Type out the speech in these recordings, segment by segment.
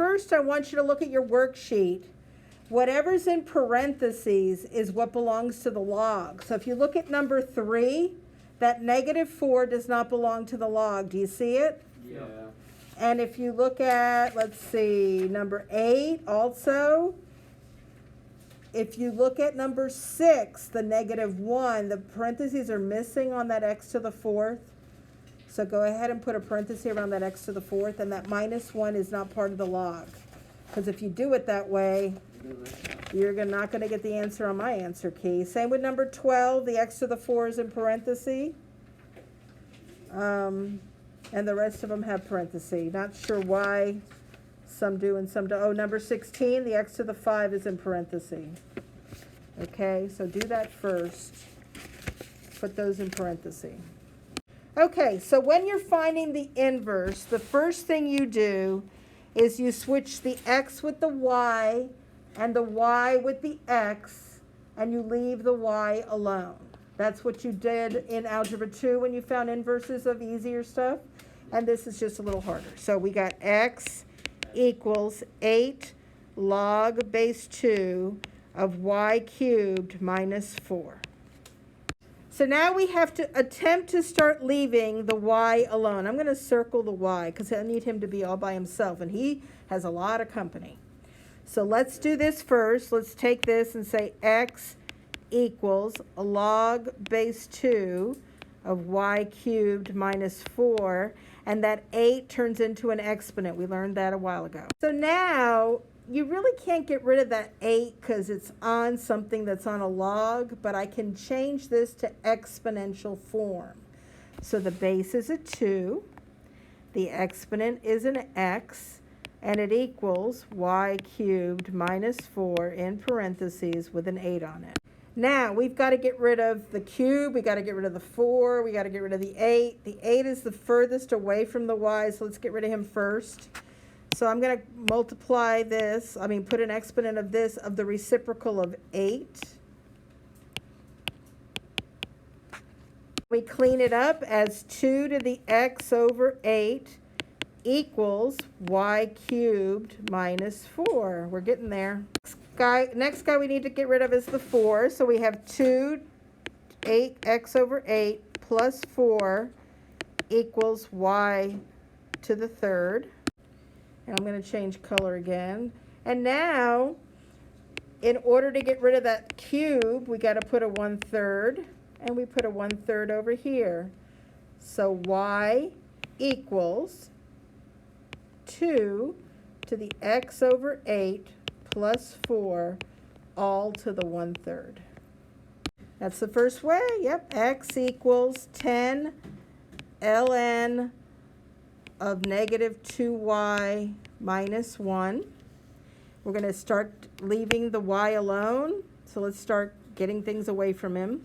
first I want you to look at your worksheet. Whatever's in parentheses is what belongs to the log. So if you look at number 3, that -4 does not belong to the log. Do you see it? Yeah. And if you look at, let's see, number 8 also, if you look at number 6, the -1, the parentheses are missing on that x to the 4th. So go ahead and put a parenthesis around that x to the 4th, and that -1 is not part of the log. Because if you do it that way, you're not going to get the answer on my answer key. Same with number 12, the x to the 4 is in parentheses. And the rest of them have parentheses. Not sure why some do and some don't. Oh, number 16, the x to the 5 is in parentheses. Okay, so do that first. Put those in parentheses. Okay, so when you're finding the inverse, the first thing you do is you switch the x with the y and the y with the x, and you leave the y alone. That's what you did in Algebra 2 when you found inverses of easier stuff. And this is just a little harder. So we got x equals 8 log base 2 of y cubed minus 4. So now we have to attempt to start leaving the y alone. I'm going to circle the y because I need him to be all by himself, and he has a lot of company. So let's do this first. Let's take this and say x equals a log base 2 of y cubed minus 4, and that 8 turns into an exponent. We learned that a while ago. So now you really can't get rid of that 8 because it's on something that's on a log, but I can change this to exponential form. So the base is a 2, the exponent is an x, and it equals y cubed minus 4 in parentheses with an 8 on it. Now we've got to get rid of the cube, we got to get rid of the 4, we got to get rid of the 8. The 8 is the furthest away from the y, so let's get rid of him first. So I'm going to multiply this, put an exponent of this, of the reciprocal of 8. We clean it up as 2 to the x over 8 equals y cubed minus 4. We're getting there. Next guy we need to get rid of is the 4. So we have 8x over 8 plus 4 equals y to the 3rd. And I'm going to change color again. And now, in order to get rid of that cube, we got to put a 1/3. And we put a 1/3 over here. So y equals 2 to the x over 8 plus 4, all to the 1/3. That's the first way. Yep, x equals 10 ln of -2y minus 1. We're going to start leaving the y alone. So let's start getting things away from him.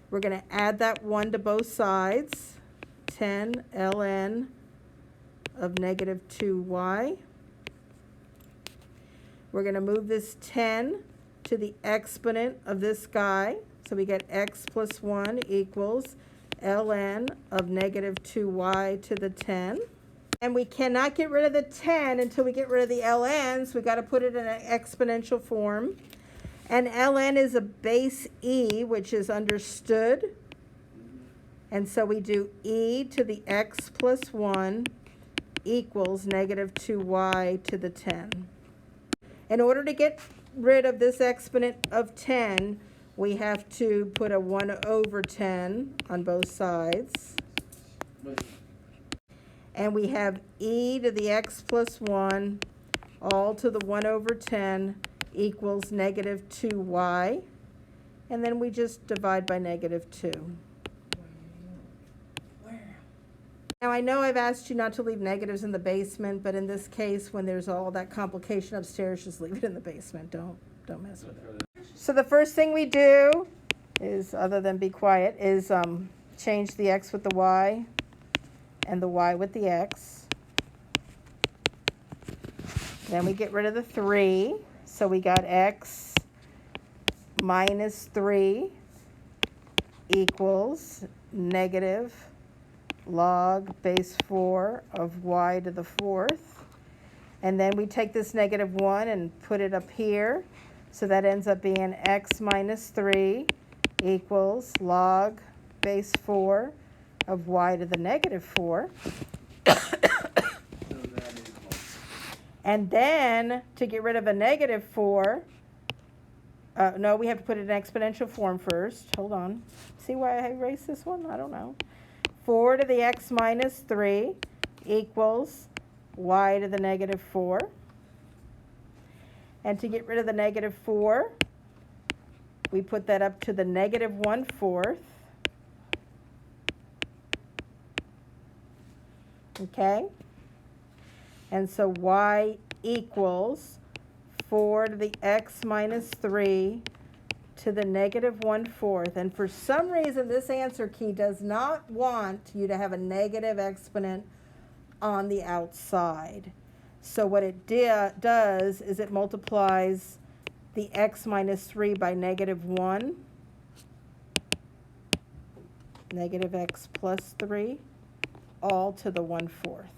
We're going to add that 1 to both sides. 10 ln of -2y. We're going to move this 10 to the exponent of this guy. So we get x plus 1 equals ln of -2y to the 10. And we cannot get rid of the 10 until we get rid of the ln's. We've got to put it in an exponential form. And ln is a base e, which is understood. And so we do e to the x plus 1 equals -2y to the 10. In order to get rid of this exponent of 10, we have to put a 1/10 on both sides. And we have e to the x plus 1 all to the 1/10 equals -2y. And then we just divide by -2. Now I know I've asked you not to leave negatives in the basement, but in this case, when there's all that complication upstairs, just leave it in the basement. Don't mess with it. So the first thing we do is, other than be quiet, is change the x with the y and the y with the x. Then we get rid of the 3. So we got x minus 3 equals -log base 4 of y to the 4th. And then we take this negative 1 and put it up here. So that ends up being x minus 3 equals log base 4 of y to the negative 4. And then, to get rid of a negative 4, no, we have to put it in exponential form first. Hold on. See why I erased this one? I don't know. 4 to the x minus 3 equals y to the negative 4. And to get rid of the negative 4, we put that up to the negative 1/4. Okay? And so y equals 4 to the x minus 3 to the negative 1/4. And for some reason, this answer key does not want you to have a negative exponent on the outside. So what it does is it multiplies the x minus 3 by negative 1, negative x plus 3, all to the 1/4.